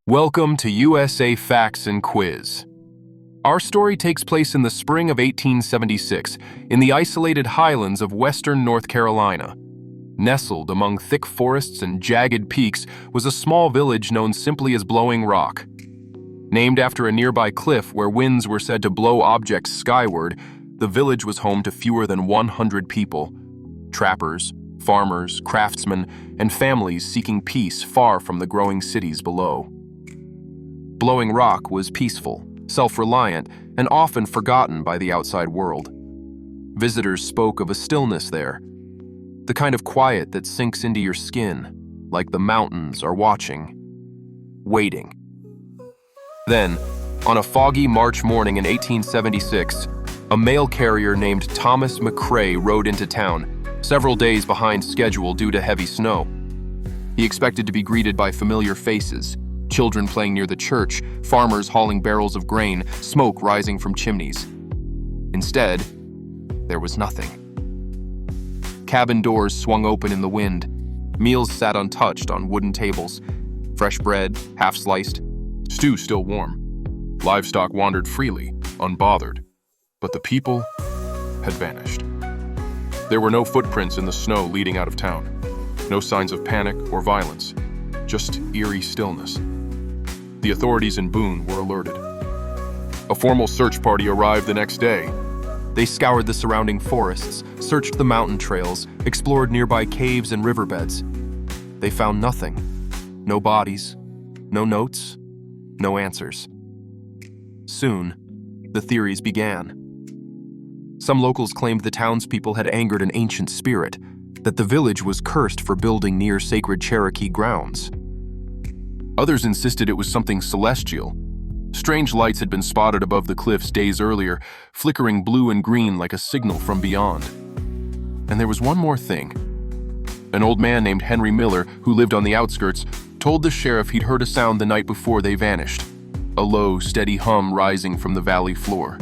Welcome to USA Facts and Quiz. Our story takes place in the spring of 1876 in the isolated highlands of western North Carolina. Nestled among thick forests and jagged peaks was a small village known simply as Blowing Rock. Named after a nearby cliff where winds were said to blow objects skyward, the village was home to fewer than 100 people: trappers, farmers, craftsmen, and families seeking peace far from the growing cities below. Blowing Rock was peaceful, self-reliant, and often forgotten by the outside world. Visitors spoke of a stillness there, the kind of quiet that sinks into your skin, like the mountains are watching, waiting. Then, on a foggy March morning in 1876, a mail carrier named Thomas McCrae rode into town, several days behind schedule due to heavy snow. He expected to be greeted by familiar faces: children playing near the church, farmers hauling barrels of grain, smoke rising from chimneys. Instead, there was nothing. Cabin doors swung open in the wind. Meals sat untouched on wooden tables. Fresh bread, half-sliced, stew still warm. Livestock wandered freely, unbothered. But the people had vanished. There were no footprints in the snow leading out of town. No signs of panic or violence, just eerie stillness. The authorities in Boone were alerted. A formal search party arrived the next day. They scoured the surrounding forests, searched the mountain trails, explored nearby caves and riverbeds. They found nothing. No bodies, no notes, no answers. Soon, the theories began. Some locals claimed the townspeople had angered an ancient spirit, that the village was cursed for building near sacred Cherokee grounds. Others insisted it was something celestial. Strange lights had been spotted above the cliffs days earlier, flickering blue and green like a signal from beyond. And there was one more thing. An old man named Henry Miller, who lived on the outskirts, told the sheriff he'd heard a sound the night before they vanished, a low, steady hum rising from the valley floor.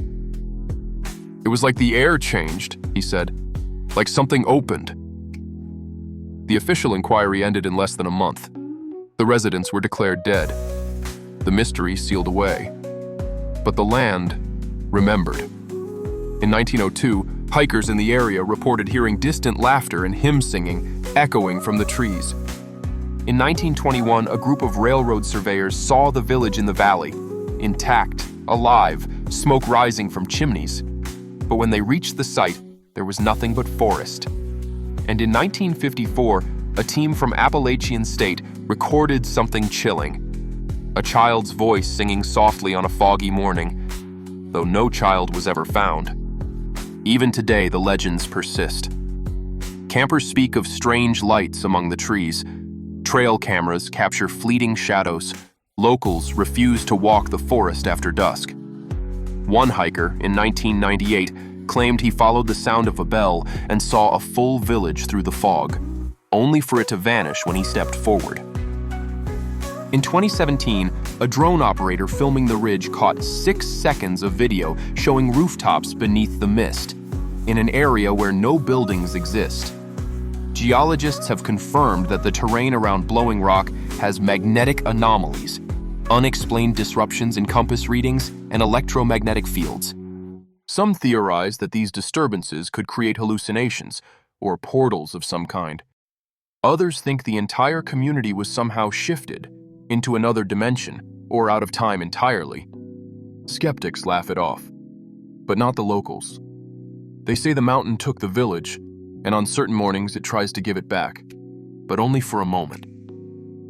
It was like the air changed, he said, like something opened. The official inquiry ended in less than a month. The residents were declared dead. The mystery sealed away. But the land remembered. In 1902, hikers in the area reported hearing distant laughter and hymn singing echoing from the trees. In 1921, a group of railroad surveyors saw the village in the valley, intact, alive, smoke rising from chimneys. But when they reached the site, there was nothing but forest. And in 1954, a team from Appalachian State recorded something chilling. A child's voice singing softly on a foggy morning, though no child was ever found. Even today, the legends persist. Campers speak of strange lights among the trees. Trail cameras capture fleeting shadows. Locals refuse to walk the forest after dusk. One hiker, in 1998, claimed he followed the sound of a bell and saw a full village through the fog, only for it to vanish when he stepped forward. In 2017, a drone operator filming the ridge caught 6 seconds of video showing rooftops beneath the mist, in an area where no buildings exist. Geologists have confirmed that the terrain around Blowing Rock has magnetic anomalies, unexplained disruptions in compass readings, and electromagnetic fields. Some theorize that these disturbances could create hallucinations or portals of some kind. Others think the entire community was somehow shifted into another dimension or out of time entirely. Skeptics laugh it off, but not the locals. They say the mountain took the village, and on certain mornings it tries to give it back, but only for a moment.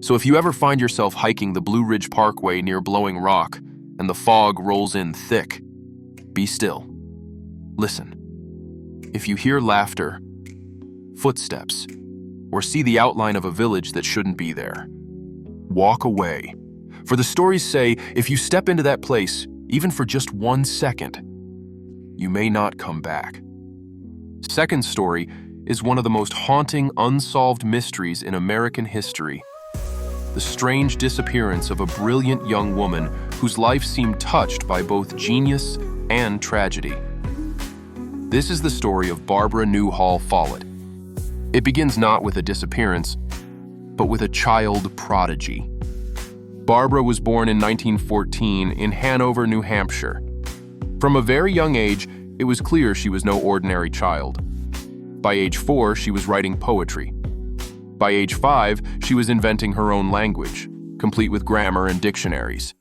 So if you ever find yourself hiking the Blue Ridge Parkway near Blowing Rock and the fog rolls in thick, be still. Listen. If you hear laughter, footsteps, or see the outline of a village that shouldn't be there, walk away. For the stories say, if you step into that place, even for just 1 second, you may not come back. Second story is one of the most haunting unsolved mysteries in American history. The strange disappearance of a brilliant young woman whose life seemed touched by both genius and tragedy. This is the story of Barbara Newhall Follett. It begins not with a disappearance, but with a child prodigy. Barbara was born in 1914 in Hanover, New Hampshire. From a very young age, it was clear she was no ordinary child. By age 4, she was writing poetry. By age 5, she was inventing her own language, complete with grammar and dictionaries.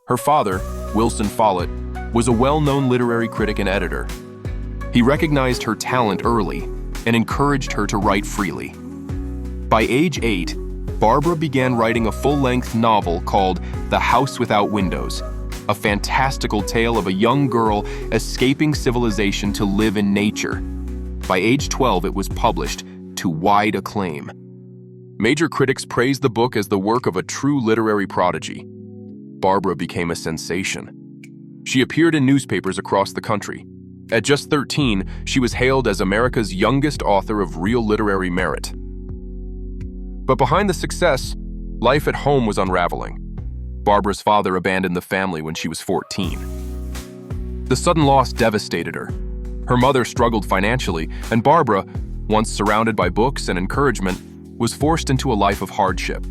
Her father, Wilson Follett, was a well-known literary critic and editor. He recognized her talent early and encouraged her to write freely. By age 8, Barbara began writing a full-length novel called The House Without Windows, a fantastical tale of a young girl escaping civilization to live in nature. By age 12, it was published to wide acclaim. Major critics praised the book as the work of a true literary prodigy. Barbara became a sensation. She appeared in newspapers across the country. At just 13, she was hailed as America's youngest author of real literary merit. But behind the success, life at home was unraveling. Barbara's father abandoned the family when she was 14. The sudden loss devastated her. Her mother struggled financially, and Barbara, once surrounded by books and encouragement, was forced into a life of hardship.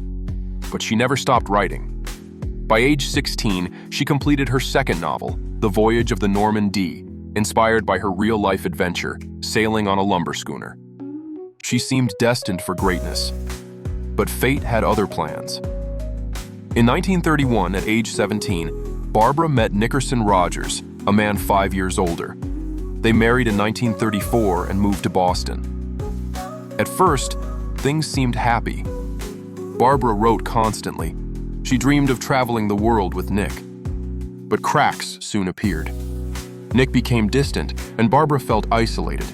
But she never stopped writing. By age 16, she completed her second novel, The Voyage of the Norman D, inspired by her real-life adventure, sailing on a lumber schooner. She seemed destined for greatness, but fate had other plans. In 1931, at age 17, Barbara met Nickerson Rogers, a man 5 years older. They married in 1934 and moved to Boston. At first, things seemed happy. Barbara wrote constantly. She dreamed of traveling the world with Nick. But cracks soon appeared. Nick became distant, and Barbara felt isolated.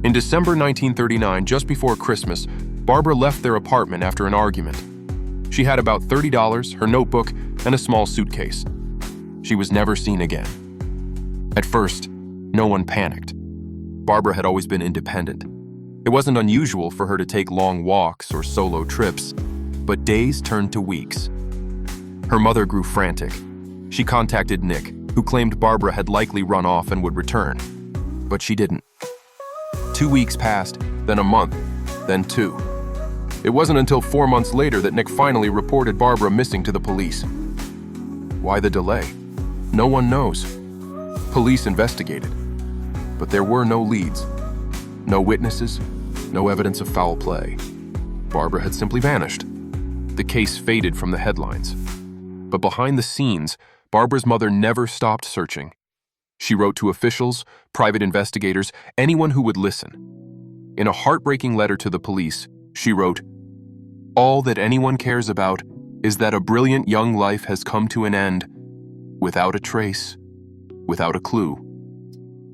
In December 1939, just before Christmas, Barbara left their apartment after an argument. She had about $30, her notebook, and a small suitcase. She was never seen again. At first, no one panicked. Barbara had always been independent. It wasn't unusual for her to take long walks or solo trips, but days turned to weeks. Her mother grew frantic. She contacted Nick, who claimed Barbara had likely run off and would return. But she didn't. 2 weeks passed, then a month, then 2. It wasn't until 4 months later that Nick finally reported Barbara missing to the police. Why the delay? No one knows. Police investigated, but there were no leads. No witnesses, no evidence of foul play. Barbara had simply vanished. The case faded from the headlines. But behind the scenes, Barbara's mother never stopped searching. She wrote to officials, private investigators, anyone who would listen. In a heartbreaking letter to the police, she wrote, "All that anyone cares about is that a brilliant young life has come to an end, without a trace, without a clue."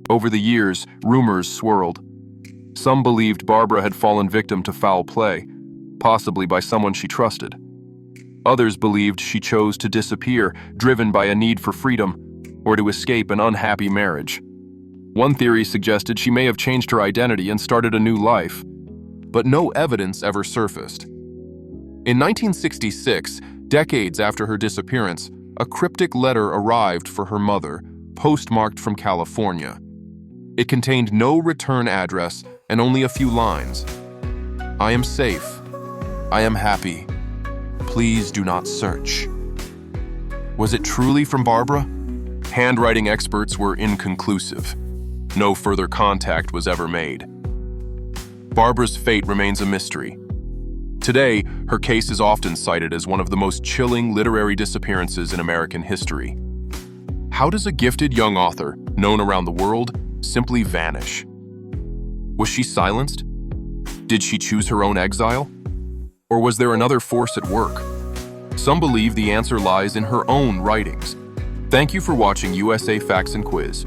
Over the years, rumors swirled. Some believed Barbara had fallen victim to foul play, possibly by someone she trusted. Others believed she chose to disappear, driven by a need for freedom, or to escape an unhappy marriage. One theory suggested she may have changed her identity and started a new life, but no evidence ever surfaced. In 1966, decades after her disappearance, a cryptic letter arrived for her mother, postmarked from California. It contained no return address and only a few lines. "I am safe. I am happy. Please do not search." Was it truly from Barbara? Handwriting experts were inconclusive. No further contact was ever made. Barbara's fate remains a mystery. Today, her case is often cited as one of the most chilling literary disappearances in American history. How does a gifted young author, known around the world, simply vanish? Was she silenced? Did she choose her own exile? Or was there another force at work? Some believe the answer lies in her own writings. Thank you for watching USA Facts and Quiz.